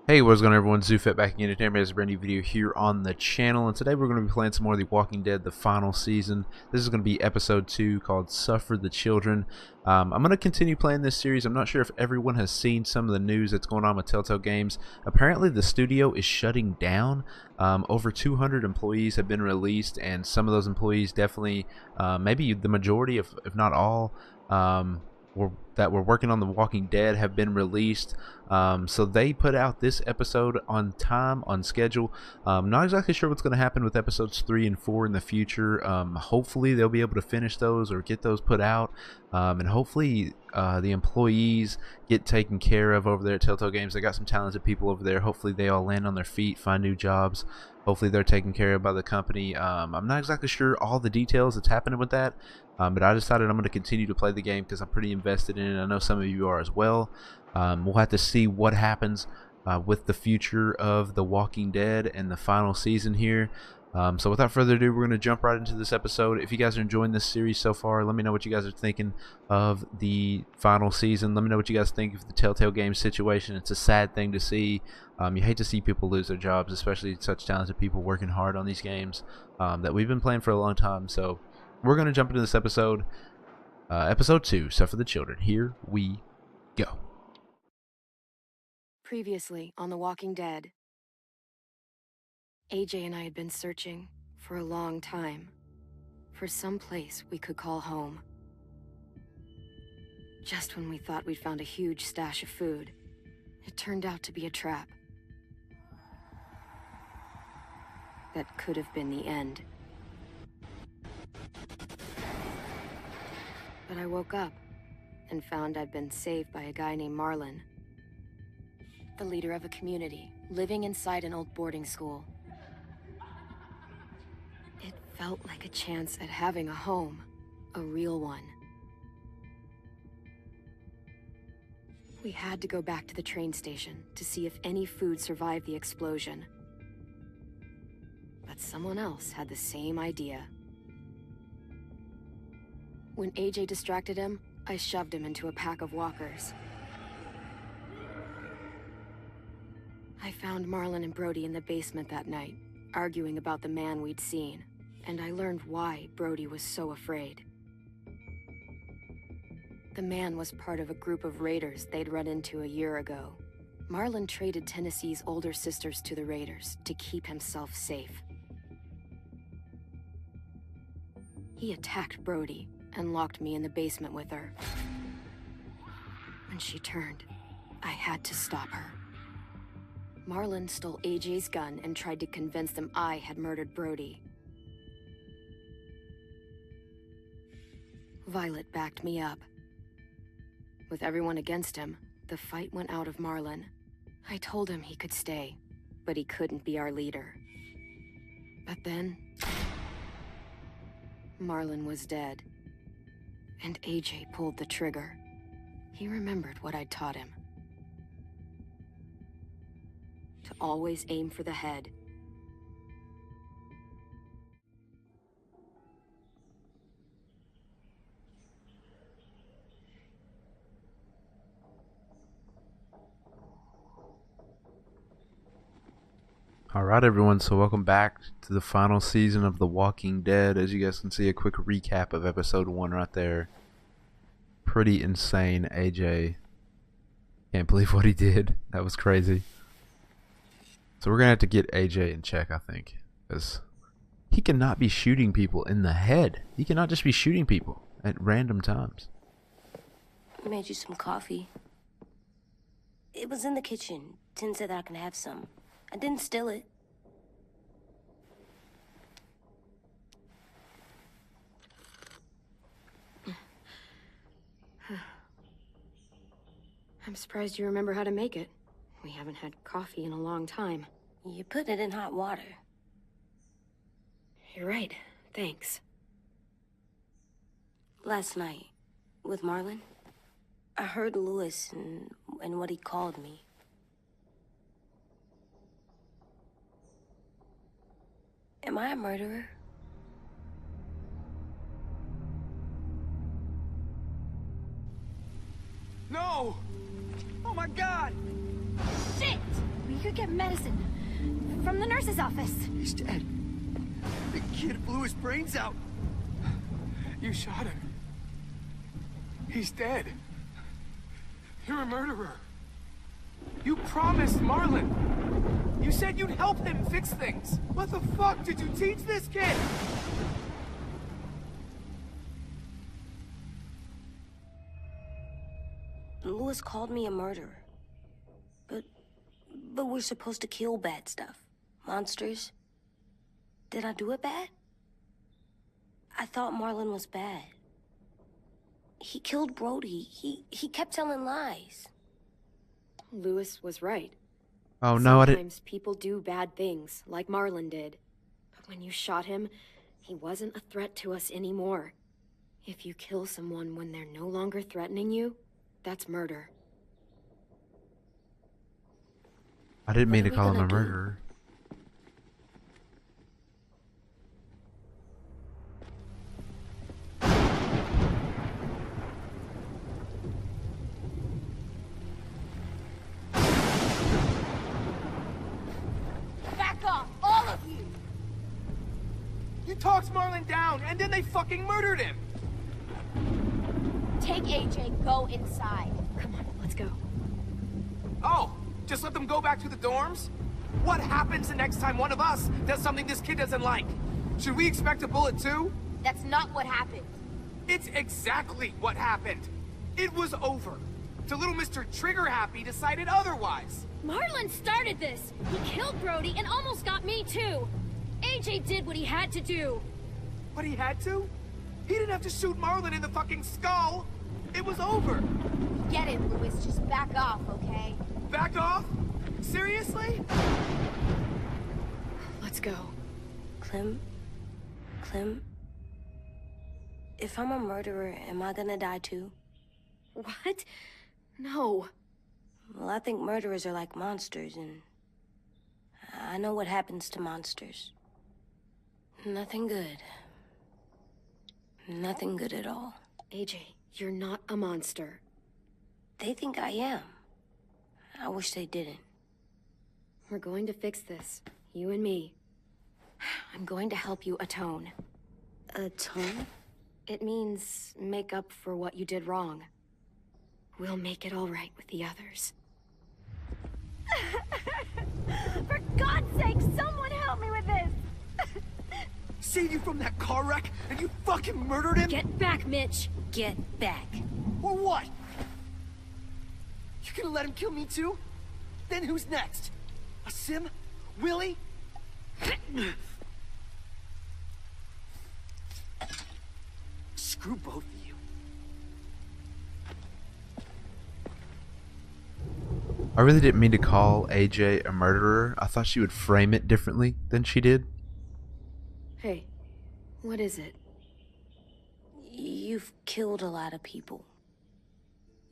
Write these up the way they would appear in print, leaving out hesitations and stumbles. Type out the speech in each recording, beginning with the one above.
Hey, what's going on, everyone? ZooFet back again. Today there's a brand new video here on the channel, and today we're going to be playing some more of The Walking Dead, the final season. This is going to be episode 2 called Suffer the Children. I'm going to continue playing this series. I'm not sure if everyone has seen some of the news that's going on with Telltale Games. Apparently the studio is shutting down. Over 200 employees have been released, and some of those employees definitely, maybe the majority, if not all, that were working on The Walking Dead have been released. So they put out this episode on time, on schedule. Not exactly sure what's going to happen with episodes 3 and 4 in the future. Hopefully they'll be able to finish those or get those put out. And hopefully the employees get taken care of over there at Telltale Games. They got some talented people over there. Hopefully they all land on their feet, find new jobs. Hopefully they're taken care of by the company. I'm not exactly sure all the details that's happening with that. But I decided I'm going to continue to play the game because I'm pretty invested in it. I know some of you are as well. We'll have to see what happens with the future of The Walking Dead and the final season here. So without further ado, we're going to jump right into this episode. If you guys are enjoying this series so far, let me know what you guys are thinking of the final season. Let me know what you guys think of the Telltale Games situation. It's a sad thing to see. You hate to see people lose their jobs, especially such talented people working hard on these games that we've been playing for a long time. So we're going to jump into this episode. Episode 2, Suffer the Children. Here we go. Previously on The Walking Dead, AJ and I had been searching for a long time for some place we could call home. Just when we thought we'd found a huge stash of food, it turned out to be a trap. That could have been the end. But I woke up and found I'd been saved by a guy named Marlon, the leader of a community living inside an old boarding school. It felt like a chance at having a home, a real one. We had to go back to the train station to see if any food survived the explosion. But someone else had the same idea. When AJ distracted him, I shoved him into a pack of walkers. I found Marlon and Brody in the basement that night, arguing about the man we'd seen, and I learned why Brody was so afraid. The man was part of a group of raiders they'd run into a year ago. Marlon traded Tennessee's older sisters to the raiders to keep himself safe. He attacked Brody and locked me in the basement with her. When she turned, I had to stop her. Marlon stole AJ's gun and tried to convince them I had murdered Brody. Violet backed me up. With everyone against him, the fight went out of Marlon. I told him he could stay, but he couldn't be our leader. But then, Marlon was dead, and AJ pulled the trigger. He remembered what I'd taught him. To always aim for the head. Alright, everyone, so welcome back to the final season of The Walking Dead. As you guys can see, a quick recap of episode 1 right there. Pretty insane. AJ, can't believe what he did. That was crazy. So we're gonna have to get AJ in check, I think, because he cannot be shooting people in the head. He cannot just be shooting people at random times. I made you some coffee. It was in the kitchen. Tin said that I can have some. I didn't steal it. I'm surprised you remember how to make it. We haven't had coffee in a long time. You put it in hot water. You're right. Thanks. Last night, with Marlon, I heard Lewis and what he called me. Am I a murderer? No! Oh my God! Shit! We get medicine from the nurse's office. He's dead. The kid blew his brains out. You shot him. He's dead. You're a murderer. You promised Marlon. You said you'd help him fix things. What the fuck did you teach this kid? Lewis called me a murderer. But we're supposed to kill bad stuff. Monsters. Did I do it bad? I thought Marlon was bad. He killed Brody. He kept telling lies. Lewis was right. Oh no, I didn't. Sometimes people do bad things, like Marlon did. But when you shot him, he wasn't a threat to us anymore. If you kill someone when they're no longer threatening you, that's murder. I didn't mean What to are we call him a gonna do? murderer. Back off, all of you! You talked Marlon down, and then they fucking murdered him. Take AJ, go inside. Come on, let's go. Oh, just let them go back to the dorms? What happens the next time one of us does something this kid doesn't like? Should we expect a bullet too? That's not what happened. It's exactly what happened. It was over. Till little Mr. Trigger Happy decided otherwise. Marlon started this. He killed Brody and almost got me too. AJ did what he had to do. But he had to? He didn't have to shoot Marlon in the fucking skull. It was over. Get it, Lewis. Just back off, okay? Back off? Seriously? Let's go. Clem? If I'm a murderer, am I gonna die too? What? No. Well, I think murderers are like monsters, and I know what happens to monsters. Nothing good. Nothing good at all. AJ, you're not a monster. They think I am. I wish they didn't. We're going to fix this. You and me. I'm going to help you atone. Atone? It means make up for what you did wrong. We'll make it all right with the others. For God's sake, someone help me with this! Saved you from that car wreck, and you fucking murdered him? Get back, Mitch! Get back. Or what? You gonna let him kill me too? Then who's next? A Sim? Willie? Screw both of you. I really didn't mean to call AJ a murderer. I thought she would frame it differently than she did. Hey, what is it? You've killed a lot of people.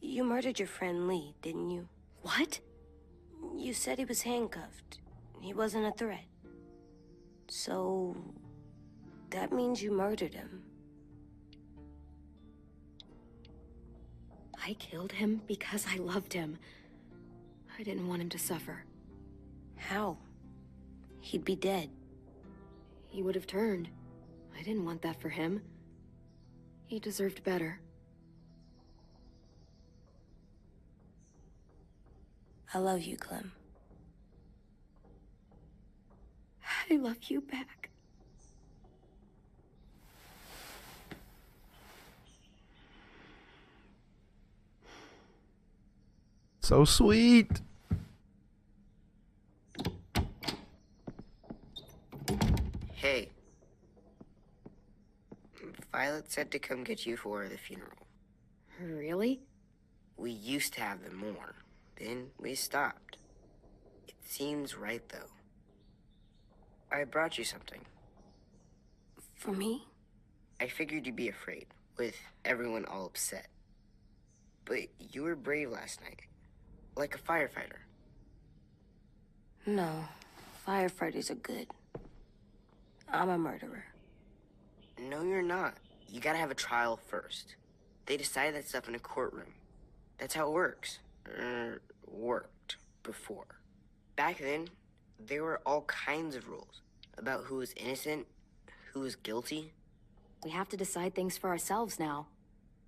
You murdered your friend Lee, didn't you? What? You said he was handcuffed. He wasn't a threat. So, that means you murdered him. I killed him because I loved him. I didn't want him to suffer. How? He'd be dead. He would have turned. I didn't want that for him. He deserved better. I love you, Clem. I love you back. So sweet. Hey. Violet said to come get you for the funeral. Really? We used to have them more. Then we stopped. It seems right, though. I brought you something. For me? I figured you'd be afraid, with everyone all upset. But you were brave last night. Like a firefighter. No. Firefighters are good. I'm a murderer. No, you're not. You gotta have a trial first. They decide that stuff in a courtroom. That's how it works. Worked. Before. Back then, there were all kinds of rules about who was innocent, who was guilty. We have to decide things for ourselves now.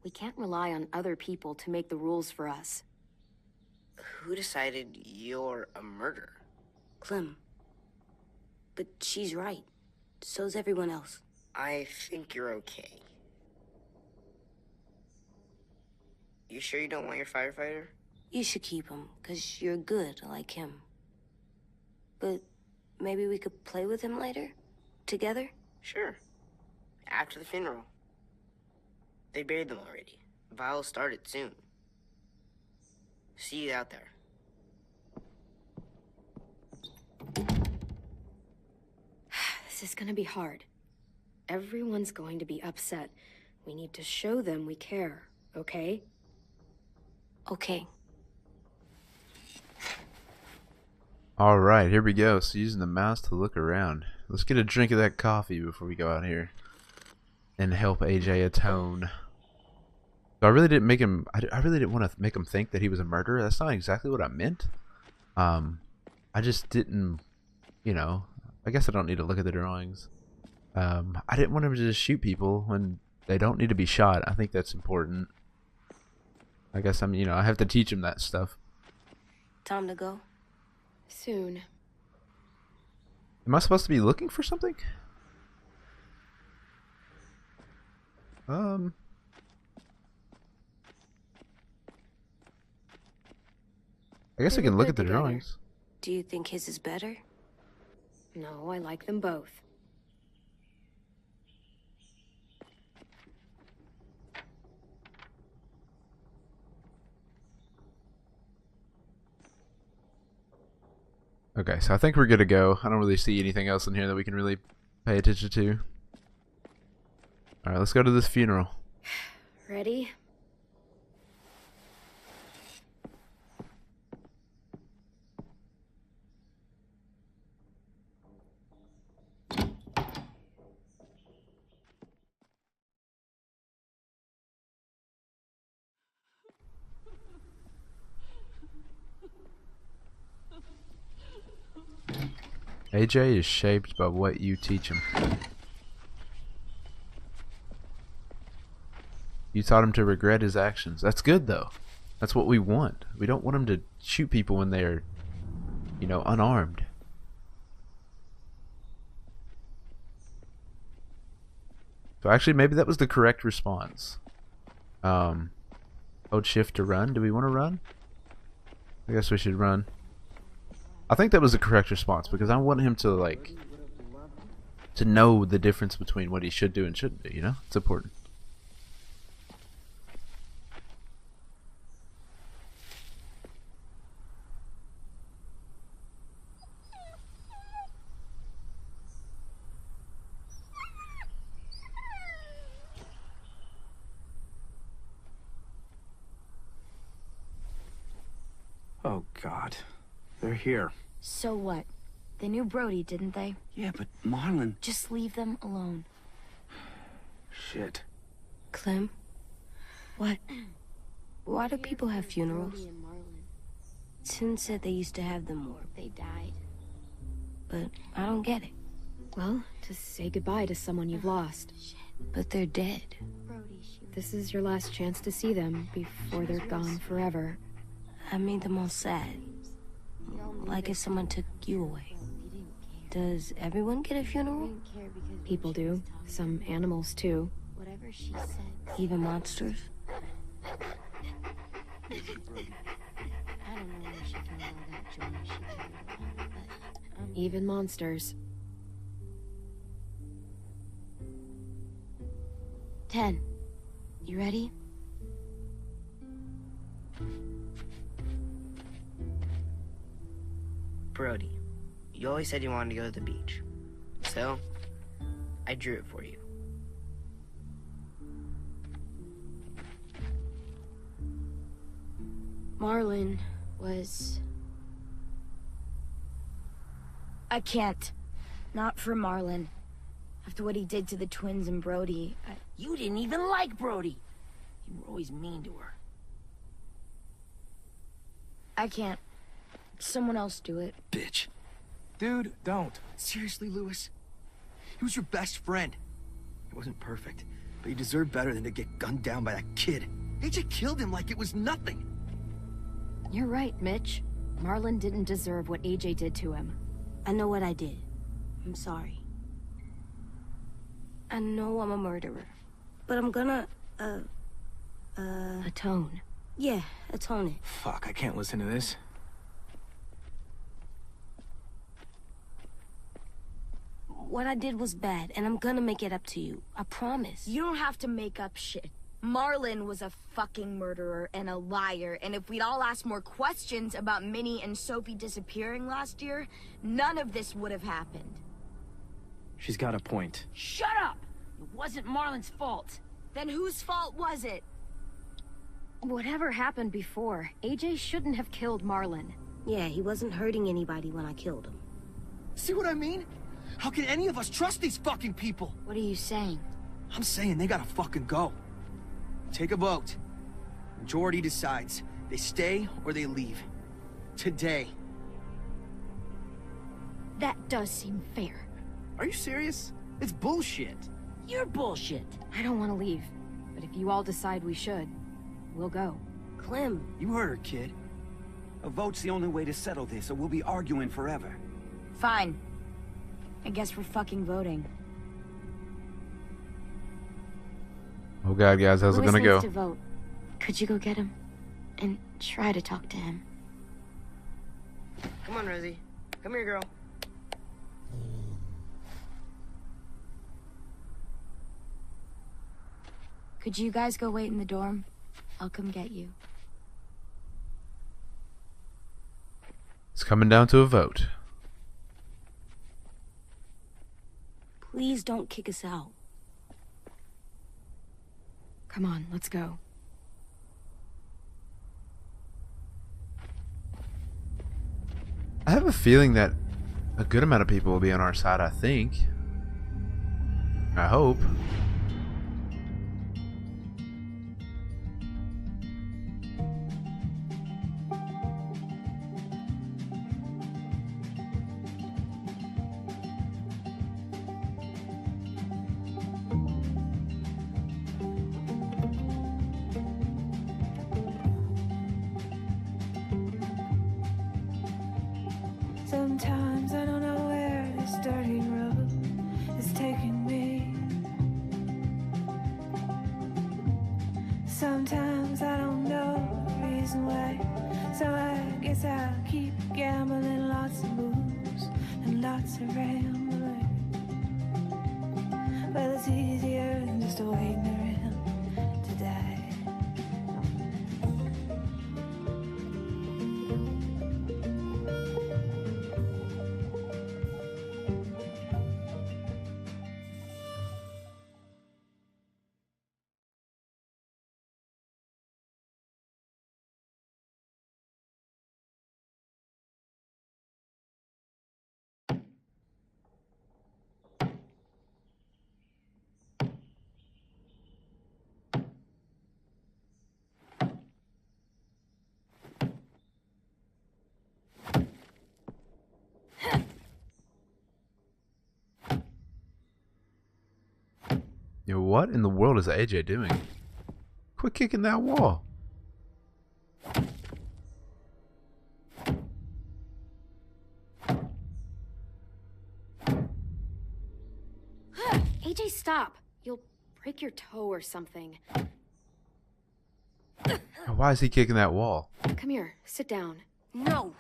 We can't rely on other people to make the rules for us. Who decided you're a murderer? Clem. But she's right. So's everyone else. I think you're okay. You sure you don't want your firefighter? You should keep him, 'cause you're good like him. But maybe we could play with him later? Together? Sure. After the funeral. They buried them already. Vile started soon. See you out there. This is gonna be hard. Everyone's going to be upset. We need to show them we care, okay? Okay. Alright, here we go. So using the mouse to look around. Let's get a drink of that coffee before we go out here and help AJ atone. So I really didn't make him, I really didn't want to make him think that he was a murderer. That's not exactly what I meant. I just didn't, you know, I guess I don't need to look at the drawings. I didn't want him to just shoot people when they don't need to be shot. I think that's important. I guess you know, I have to teach him that stuff. Time to go? Soon. Am I supposed to be looking for something? I guess They we can look look good at the together. drawings. Do you think his is better? No, I like them both. Okay, so I think we're good to go. I don't really see anything else in here that we can really pay attention to. Alright, let's go to this funeral. Ready? AJ is shaped by what you teach him. You taught him to regret his actions. That's good, though. That's what we want. We don't want him to shoot people when they're, you know, unarmed. So actually, maybe that was the correct response. Hold shift to run. Do we want to run? I guess we should run. I think that was the correct response because I want him to, like, to know the difference between what he should do and shouldn't do, you know? It's important. Oh, God. They're here. So what? They knew Brody, didn't they? Yeah, but Marlon... Just leave them alone. Shit. Clem? What? Why do people have funerals? Sin said they used to have them more. They died. But I don't get it. Well, to say goodbye to someone you've lost. But they're dead. This is your last chance to see them before they're gone forever. I made them all sad. Like if someone took you away. Does everyone get a funeral? People do. Some animals, too. Whatever she said. Even monsters? I don't know where she found all that joy she carried around, but Even monsters. 10. You ready? Brody, you always said you wanted to go to the beach. So, I drew it for you. Marlon was... I can't. Not for Marlon. After what he did to the twins and Brody, You didn't even like Brody. You were always mean to her. I can't someone else do it. Bitch. Dude, don't. Seriously, Lewis? He was your best friend. He wasn't perfect, but he deserved better than to get gunned down by that kid. AJ killed him like it was nothing. You're right, Mitch. Marlon didn't deserve what AJ did to him. I know what I did. I'm sorry. I know I'm a murderer. But I'm gonna, Atone. yeah, atone it. Fuck, I can't listen to this. What I did was bad, and I'm gonna make it up to you. I promise. You don't have to make up shit. Marlon was a fucking murderer and a liar, and if we'd all asked more questions about Minnie and Sophie disappearing last year, none of this would have happened. She's got a point. Shut up! It wasn't Marlon's fault. Then whose fault was it? Whatever happened before, AJ shouldn't have killed Marlon. Yeah, he wasn't hurting anybody when I killed him. See what I mean? How can any of us trust these fucking people? What are you saying? I'm saying they gotta fucking go. Take a vote. Majority decides. They stay or they leave. Today. That does seem fair. Are you serious? It's bullshit. You're bullshit. I don't want to leave, but if you all decide we should, we'll go. Clem, You heard her, kid. A vote's the only way to settle this, or we'll be arguing forever. Fine. I guess we're fucking voting. Oh god, guys, how's it Lewis gonna go? needs to vote. Could you go get him? And try to talk to him. Come on, Rosie. Come here, girl. Could you guys go wait in the dorm? I'll come get you. It's coming down to a vote. please don't kick us out. Come on, let's go. I have a feeling that a good amount of people will be on our side, I think. I hope. Sometimes I don't know where this dirty road is taking me. Sometimes I don't know the reason why, so I guess I'll keep gambling. Lots of moves and lots of rambling. Well, it's easier than just waiting around to die. Yo, what in the world is AJ doing? Quit kicking that wall. AJ, stop. You'll break your toe or something. Why is he kicking that wall? Come here, sit down. No.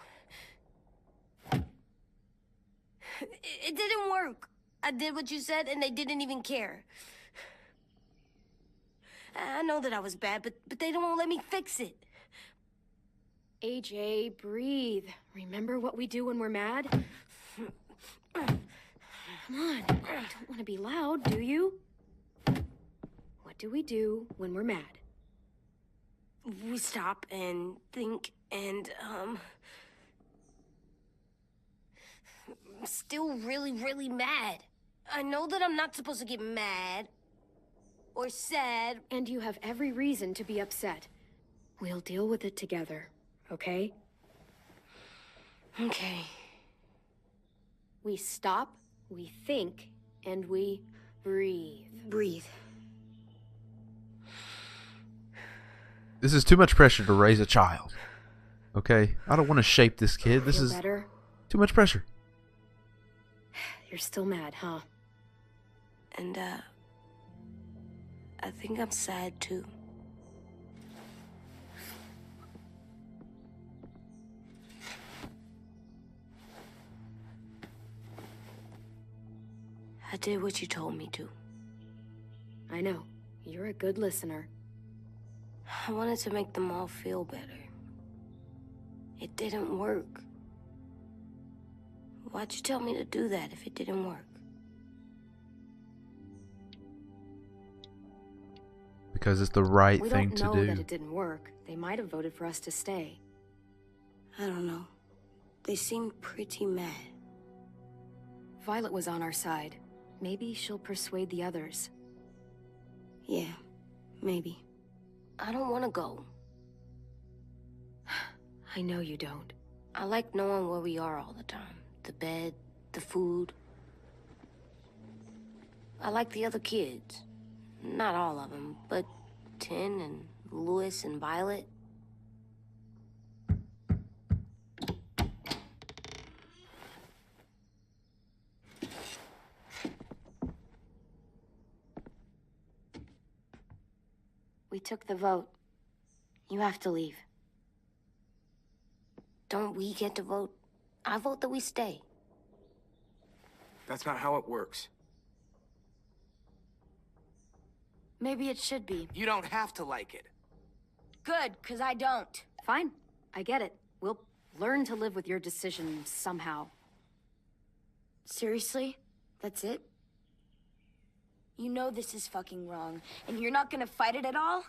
It didn't work. I did what you said, and they didn't even care. I know that I was bad, but they don't let me fix it. AJ, breathe. Remember what we do when we're mad? Come on, you don't want to be loud, do you? What do we do when we're mad? We stop and think and, I'm still really, really mad. I know that I'm not supposed to get mad or sad. And you have every reason to be upset. We'll deal with it together, okay? Okay. We stop, we think, and we breathe. Breathe. This is too much pressure to raise a child. Okay? I don't want to shape this kid. This Feel is better? too much pressure. You're still mad, huh? And, I think I'm sad, too. I did what you told me to. I know. You're a good listener. I wanted to make them all feel better. It didn't work. Why'd you tell me to do that if it didn't work? Because it's the right We thing don't to know do. that it didn't work. They might have voted for us to stay. I don't know. They seem pretty mad. Violet was on our side. Maybe she'll persuade the others. Yeah, maybe. I don't want to go. I know you don't. I like knowing where we are all the time. The bed, the food. I like the other kids. Not all of them, but Tin and Louis and Violet. We took the vote. You have to leave. Don't we get to vote? I vote that we stay. That's not how it works. Maybe it should be. You don't have to like it. Good, because I don't. Fine. I get it. We'll learn to live with your decision somehow. Seriously? That's it? You know this is fucking wrong, and you're not gonna fight it at all?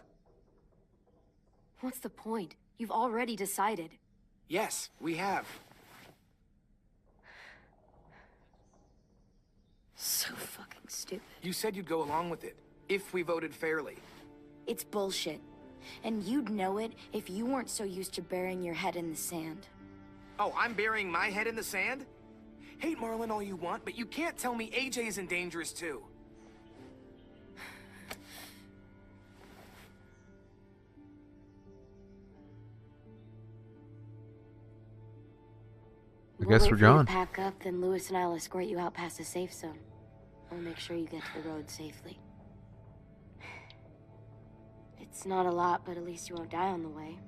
What's the point? You've already decided. Yes, we have. So fucking stupid. You said you'd go along with it, if we voted fairly. It's bullshit. And you'd know it if you weren't so used to burying your head in the sand. Oh, I'm burying my head in the sand? Hate Marlin all you want, but you can't tell me AJ isn't dangerous too. I guess we're Wait for you to gone. pack up, then Louis and I'll escort you out past the safe zone. I'll make sure you get to the road safely. It's not a lot, but at least you won't die on the way.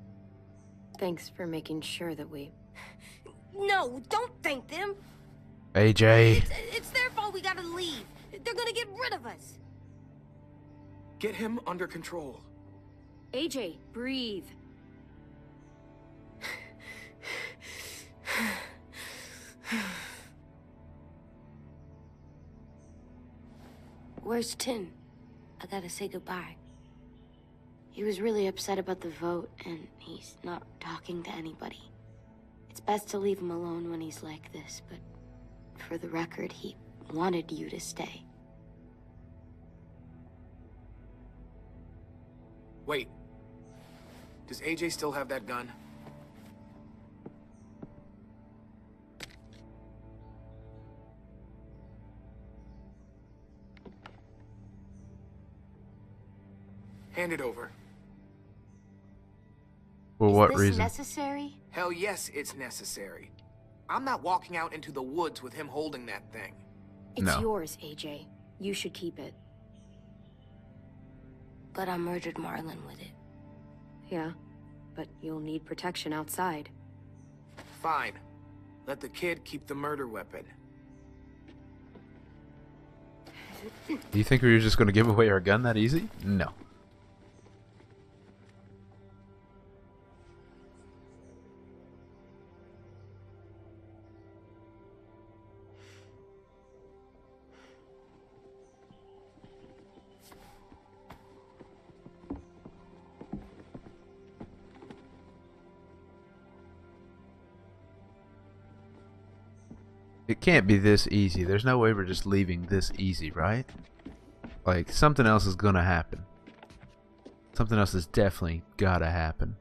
Thanks for making sure that we... No, don't thank them. AJ. It's their fault we gotta leave. They're gonna get rid of us. Get him under control. AJ, breathe. Where's Tin? I gotta say goodbye. He was really upset about the vote, and he's not talking to anybody. It's best to leave him alone when he's like this, but for the record, he wanted you to stay. Wait. Does AJ still have that gun? Hand it over. For what Is this reason? necessary? Hell yes, it's necessary. I'm not walking out into the woods with him holding that thing. It's No. yours, AJ. You should keep it. But I murdered Marlin with it. Yeah, but you'll need protection outside. Fine. Let the kid keep the murder weapon. Do you think we were just going to give away our gun that easy? No. It can't be this easy. There's no way we're just leaving this easy, right? Like, something else is gonna happen. Something else has definitely gotta happen.